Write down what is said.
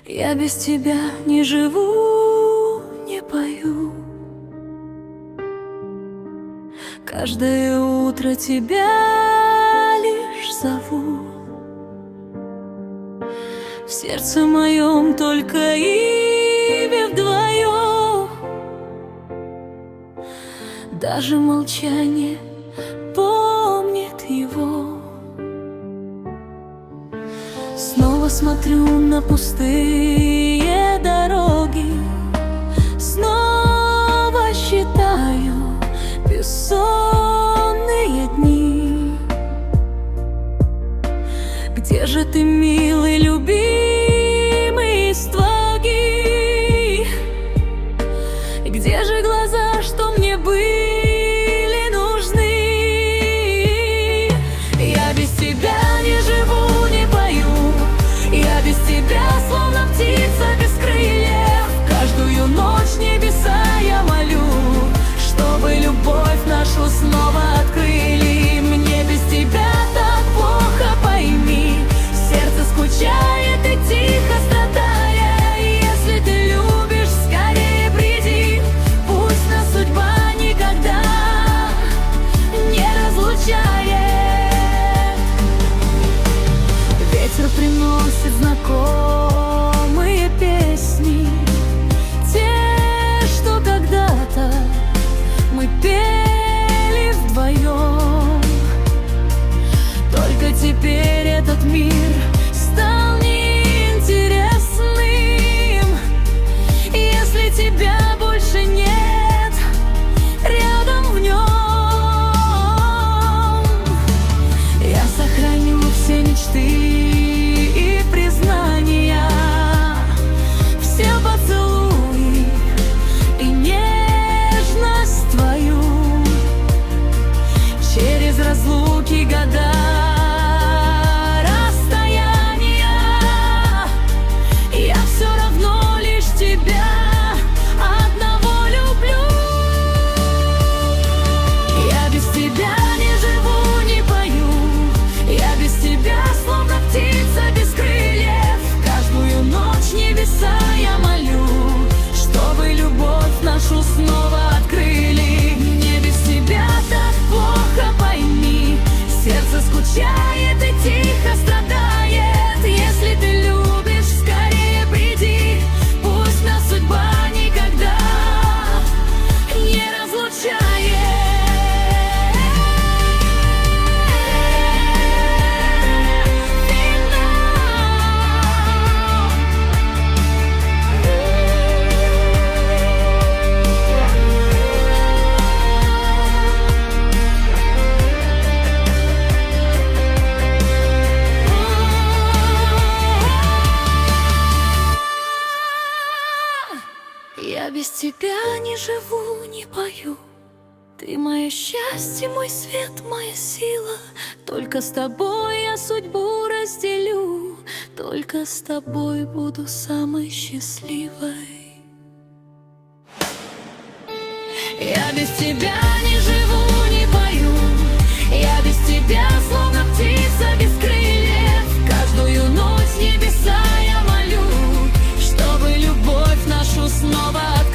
Я без тебя не живу, не пою. Каждое утро тебя лишь зову. В сердце моем только имя вдвоем. Даже молчание помнит его. Снова смотрю на пустые дороги, снова считаю бессонные дни. Где же ты, милый, любимый ствоги? Где же глаза, что мне были нужны? Я без тебя не живу, не пою. Я без тебя словно птица без крыльев. Каждую ночь небеса я молю, чтобы любовь нашу снова открыли. Мне без тебя так плохо, пойми. Сердце скучает и тихо страдая. Если ты любишь, скорее приди. Пусть нас судьба никогда не разлучает. Ветер приносит знакомые песни, те, что когда-то мы пели вдвоем. Только теперь этот мир стал неинтересным. Если тебя больше нет рядом в нем, я сохраню все мечты и признания, все поцелуи и нежность твою. Через разлуки, года, расстояния, я все равно лишь тебя одного люблю. Я без тебя не живу, не пою. Я без тебя словно птица без крыльев. Каждую ночь небеса я молю, чтобы любовь нашу снова открыли. Мне без тебя так плохо, пойми. Сердце скучает и тихо страдает. Если ты любишь, скорее приди. Пусть нас судьба никогда не разлучает. Я без тебя не живу, не пою. Ты мое счастье, мой свет, моя сила. Только с тобой я судьбу разделю. Только с тобой буду самой счастливой. Я без тебя не живу, не пою. Я без тебя словно птица без крыльев. Каждую ночь небеса я молю, чтобы любовь нашу снова открыли.